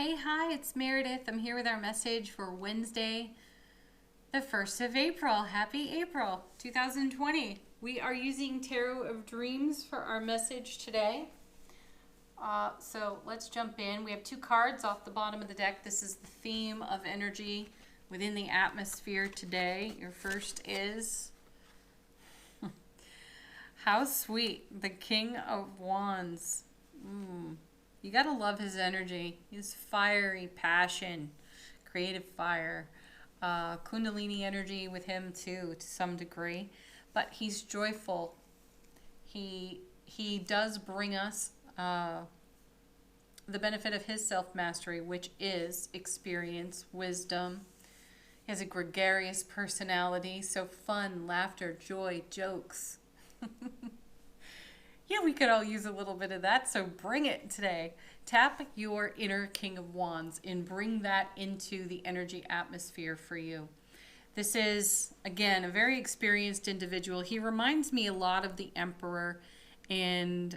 Hey, hi, it's Meredith. I'm here with our message for Wednesday, the 1st of April. Happy April 2020. We are using Tarot of Dreams for our message today. So let's jump in. We have two cards off the bottom of the deck. This is the theme of energy within the atmosphere today. Your first is, how sweet, the King of Wands. You gotta love his energy, his fiery passion, creative fire, Kundalini energy with him too, to some degree. But he's joyful. He does bring us the benefit of his self-mastery, which is experience, wisdom. He has a gregarious personality, so fun, laughter, joy, jokes. Yeah, we could all use a little bit of that, so bring it today. Tap your inner King of Wands and bring that into the energy atmosphere for you. This is, again, a very experienced individual. He reminds me a lot of the Emperor, and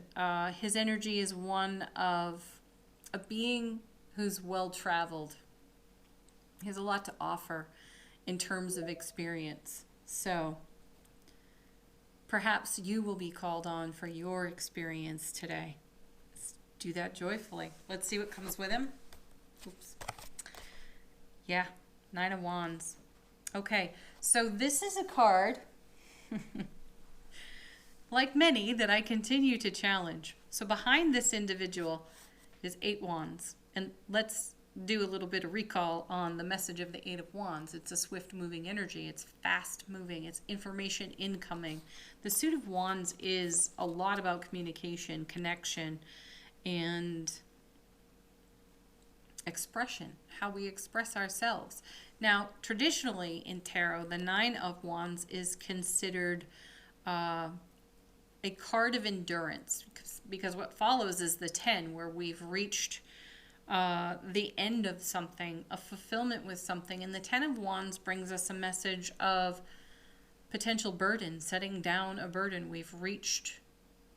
his energy is one of a being who's well-traveled. He has a lot to offer in terms of experience. So perhaps you will be called on for your experience today. Let's do that joyfully. Let's see what comes with him. Oops. Yeah, Nine of Wands. Okay, so this is a card, like many, that I continue to challenge. So behind this individual is 8 Wands. And let's do a little bit of recall on the message of the 8 of Wands. It's a swift-moving energy. It's fast-moving. It's information incoming. The Suit of Wands is a lot about communication, connection, and expression, how we express ourselves. Now, traditionally in tarot, the 9 of Wands is considered a card of endurance, because what follows is the 10, where we've reached the end of something, a fulfillment with something. And the 10 of Wands brings us a message of potential burden, setting down a burden. We've reached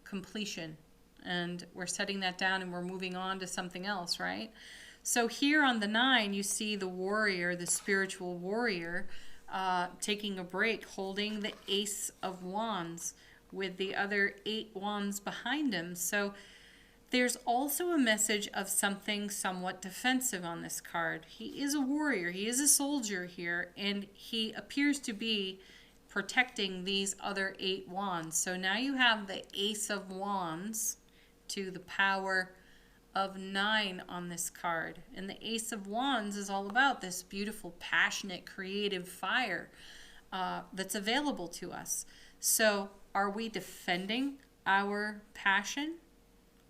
completion and we're setting that down and we're moving on to something else, right? So here on the 9, you see the warrior, the spiritual warrior, taking a break, holding the Ace of Wands with the other 8 wands behind him. So there's also a message of something somewhat defensive on this card. He is a warrior, he is a soldier here, and he appears to be protecting these other 8 wands. So now you have the Ace of Wands to the power of 9 on this card. And the Ace of Wands is all about this beautiful, passionate, creative fire that's available to us. So are we defending our passion?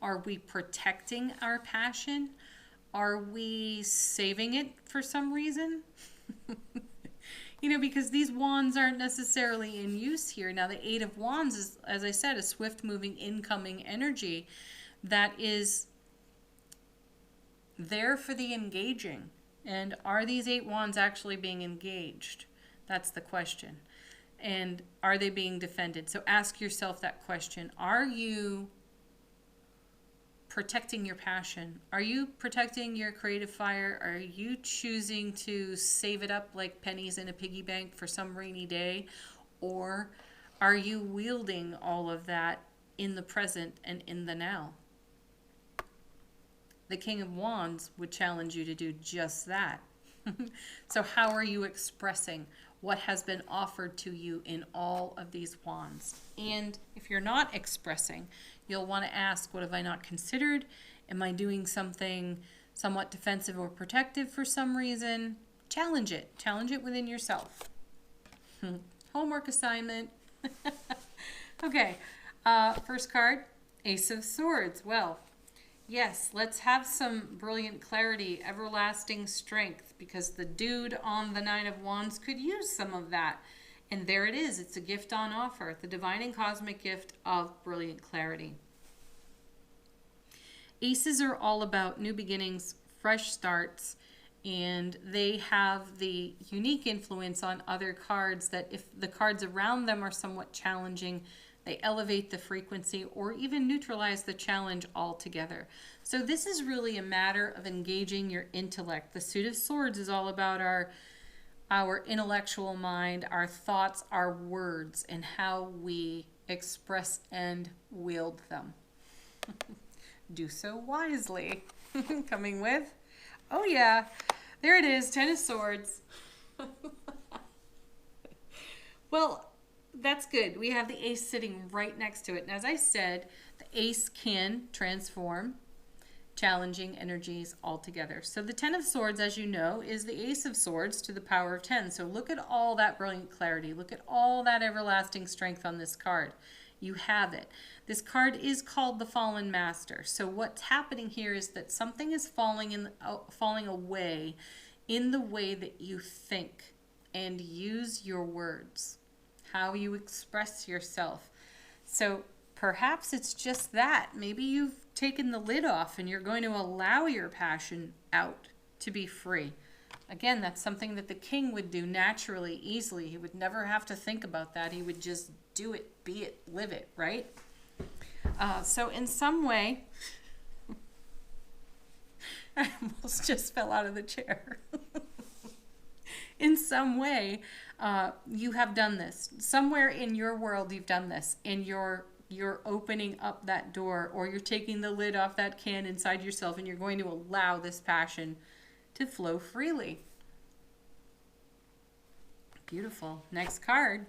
Are we protecting our passion? Are we saving it for some reason? You know, because these wands aren't necessarily in use here. Now, the 8 of Wands is, as I said, a swift-moving, incoming energy that is there for the engaging. And are these 8 wands actually being engaged? That's the question. And are they being defended? So ask yourself that question. Are you protecting your passion? Are you protecting your creative fire? Are you choosing to save it up like pennies in a piggy bank for some rainy day? Or are you wielding all of that in the present and in the now? The King of Wands would challenge you to do just that. So how are you expressing what has been offered to you in all of these wands? And if you're not expressing, you'll want to ask, what have I not considered? Am I doing something somewhat defensive or protective for some reason? Challenge it. Challenge it within yourself. Homework assignment. Okay, first card, Ace of Swords. Well, yes, let's have some brilliant clarity, everlasting strength, because the dude on the 9 of Wands could use some of that. And there it is. It's a gift on offer, the divine and cosmic gift of brilliant clarity. Aces are all about new beginnings, fresh starts, and they have the unique influence on other cards that if the cards around them are somewhat challenging, They elevate the frequency or even neutralize the challenge altogether. So this is really a matter of engaging your intellect. The suit of swords is all about our intellectual mind, our thoughts, our words, and how we express and wield them. Do so wisely. Coming with, oh yeah, there it is, Ten of Swords. Well, that's good. We have the ace sitting right next to it. And as I said, the ace can transform challenging energies altogether. So the Ten of Swords, as you know, is the Ace of Swords to the power of 10. So look at all that brilliant clarity. Look at all that everlasting strength on this card. You have it. This card is called the Fallen Master. So what's happening here is that something is falling away in the way that you think and use your words, how you express yourself. So perhaps it's just that. Maybe you've taken the lid off and you're going to allow your passion out to be free. Again, that's something that the king would do naturally, easily. He would never have to think about that. He would just do it, be it, live it, right? So in some way, I almost just fell out of the chair. In some way, you have done this. Somewhere in your world, you've done this. And you're opening up that door, or you're taking the lid off that can inside yourself, and you're going to allow this passion to flow freely. Beautiful. Next card.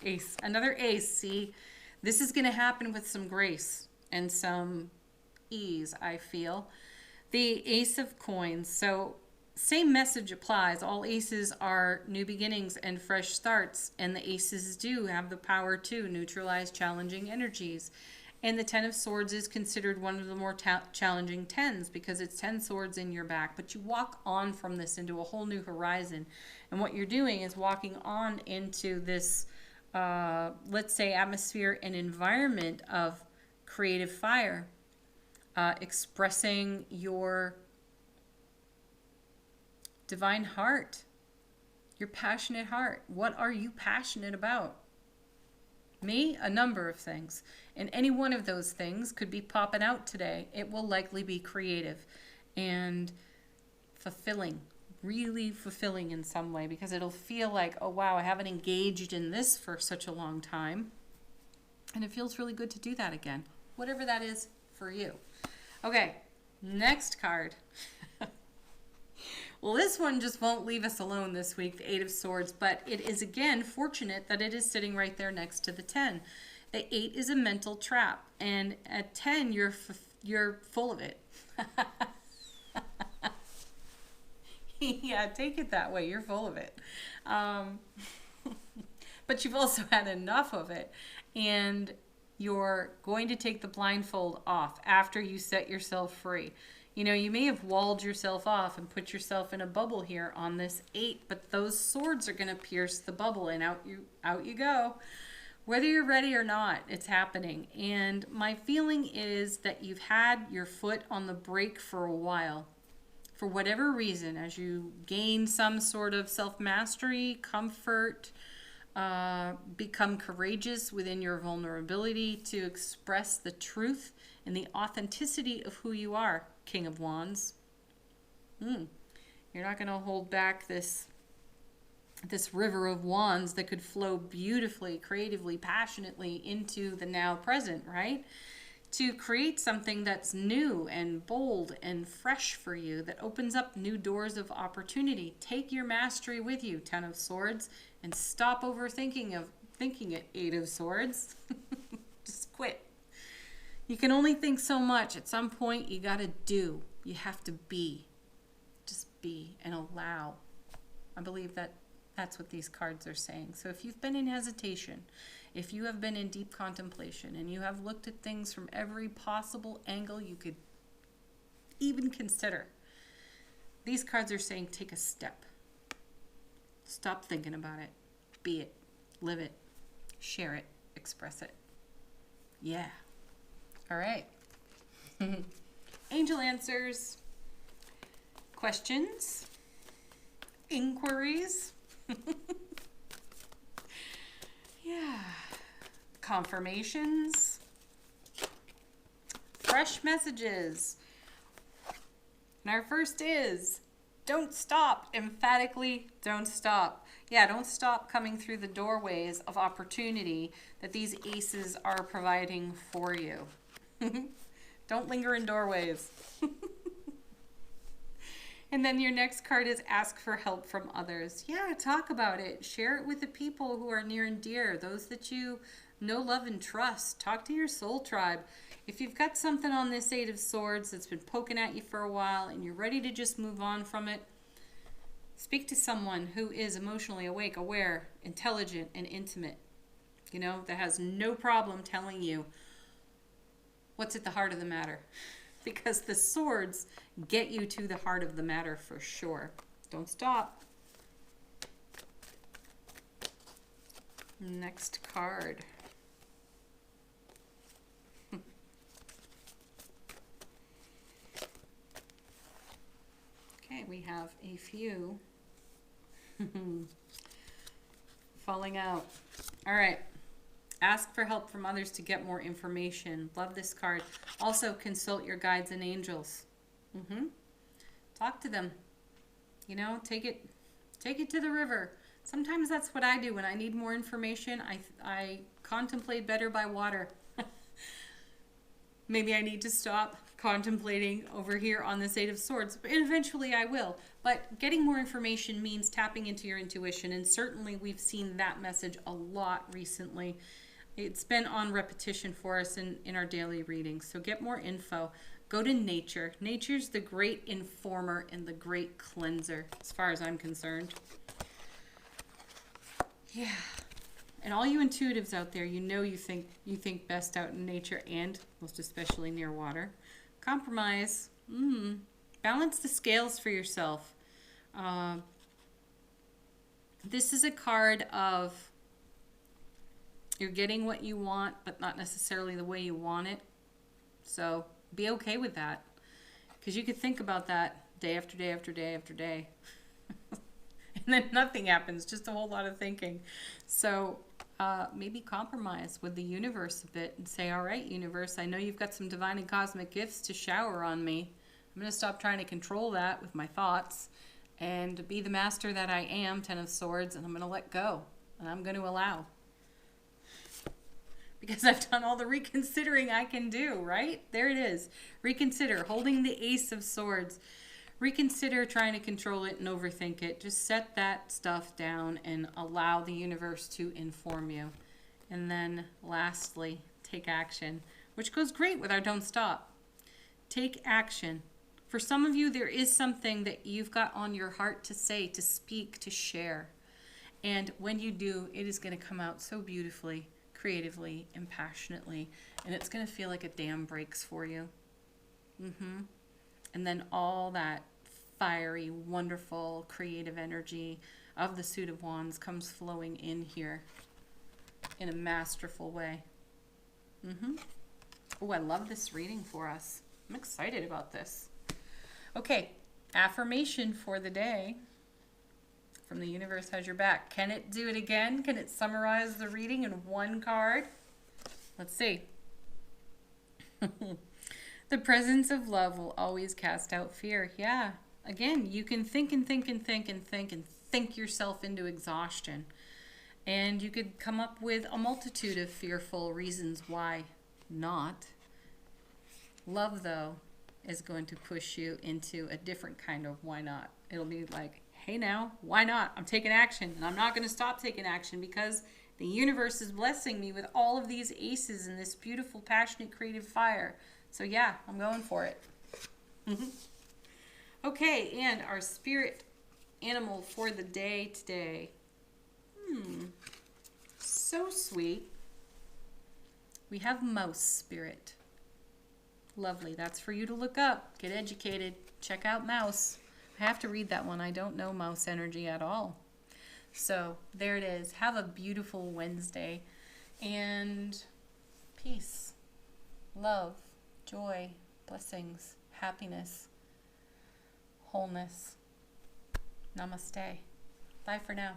Ace. Another ace. See, this is going to happen with some grace and some ease, I feel. The Ace of Coins. So same message applies. All aces are new beginnings and fresh starts, and the aces do have the power to neutralize challenging energies. And the Ten of Swords is considered one of the more challenging tens because it's 10 swords in your back. But you walk on from this into a whole new horizon. And what you're doing is walking on into this, let's say, atmosphere and environment of creative fire, expressing your divine heart, your passionate heart. What are you passionate about? Me? A number of things. And any one of those things could be popping out today. It will likely be creative and fulfilling, really fulfilling in some way, because it'll feel like, oh wow, I haven't engaged in this for such a long time. And it feels really good to do that again. Whatever that is for you. Okay, next card. Well, this one just won't leave us alone this week, the Eight of Swords, but it is, again, fortunate that it is sitting right there next to the 10. The 8 is a mental trap, and at 10, you're full of it. Yeah, take it that way. You're full of it. But you've also had enough of it, and you're going to take the blindfold off after you set yourself free. You know, you may have walled yourself off and put yourself in a bubble here on this 8, but those swords are going to pierce the bubble, and out you go. Whether you're ready or not, it's happening. And my feeling is that you've had your foot on the brake for a while. For whatever reason, as you gain some sort of self-mastery, comfort, become courageous within your vulnerability to express the truth and the authenticity of who you are, King of Wands. You're not going to hold back this river of wands that could flow beautifully, creatively, passionately into the now present, right? To create something that's new and bold and fresh for you, that opens up new doors of opportunity. Take your mastery with you, Ten of Swords, and stop overthinking it, Eight of Swords. Just quit. You can only think so much. At some point, you got to do. You have to be. Just be and allow. I believe that that's what these cards are saying. So if you've been in hesitation, if you have been in deep contemplation, and you have looked at things from every possible angle you could even consider, these cards are saying take a step. Stop thinking about it. Be it. Live it. Share it. Express it. Yeah. All right. Angel answers. Questions? Inquiries? Yeah. confirmations, fresh messages. And our first is, don't stop. Emphatically, don't stop. Yeah, don't stop coming through the doorways of opportunity that these aces are providing for you. Don't linger in doorways. And then your next card is ask for help from others. Yeah, talk about it. Share it with the people who are near and dear, those that you know, love, and trust. Talk to your soul tribe. If you've got something on this Eight of Swords that's been poking at you for a while and you're ready to just move on from it, speak to someone who is emotionally awake, aware, intelligent, and intimate. You know, that has no problem telling you what's at the heart of the matter. Because the swords get you to the heart of the matter for sure. Don't stop. Next card. Okay, we have a few falling out. All right. Ask for help from others to get more information. Love this card. Also, consult your guides and angels. Talk to them. You know, take it to the river. Sometimes that's what I do when I need more information. I contemplate better by water. Maybe I need to stop contemplating over here on this Eight of Swords, but eventually I will. But getting more information means tapping into your intuition, and certainly we've seen that message a lot recently. It's been on repetition for us in our daily readings. So get more info. Go to nature. Nature's the great informer and the great cleanser, as far as I'm concerned. Yeah. And all you intuitives out there, you know you think best out in nature and most especially near water. Compromise. Balance the scales for yourself. This is a card of you're getting what you want, but not necessarily the way you want it. So be okay with that. Because you could think about that day after day after day after day. And then nothing happens, just a whole lot of thinking. So maybe compromise with the universe a bit and say, all right, universe, I know you've got some divine and cosmic gifts to shower on me. I'm going to stop trying to control that with my thoughts and be the master that I am, Ten of Swords, and I'm going to let go. And I'm going to allow. Because I've done all the reconsidering I can do, right? There it is. Reconsider, holding the Ace of Swords. Reconsider trying to control it and overthink it. Just set that stuff down and allow the universe to inform you. And then lastly, take action, which goes great with our don't stop. Take action. For some of you, there is something that you've got on your heart to say, to speak, to share. And when you do, it is going to come out so beautifully, creatively, and passionately. And it's going to feel like a dam breaks for you. And then all that fiery, wonderful, creative energy of the Suit of Wands comes flowing in here in a masterful way. Oh, I love this reading for us. I'm excited about this. Okay, affirmation for the day from the universe has your back. Can it do it again? Can it summarize the reading in one card? Let's see. The presence of love will always cast out fear. Yeah. Again, you can think and think and think and think and think yourself into exhaustion. And you could come up with a multitude of fearful reasons why not. Love, though, is going to push you into a different kind of why not. It'll be like, hey now, why not? I'm taking action, and I'm not going to stop taking action because the universe is blessing me with all of these aces and this beautiful, passionate, creative fire. So yeah, I'm going for it. Okay, and our spirit animal for the day today. So sweet. We have mouse spirit. Lovely. That's for you to look up. Get educated. Check out mouse. I have to read that one. I don't know mouse energy at all. So there it is. Have a beautiful Wednesday. And peace, love, joy, blessings, happiness, wholeness. Namaste. Bye for now.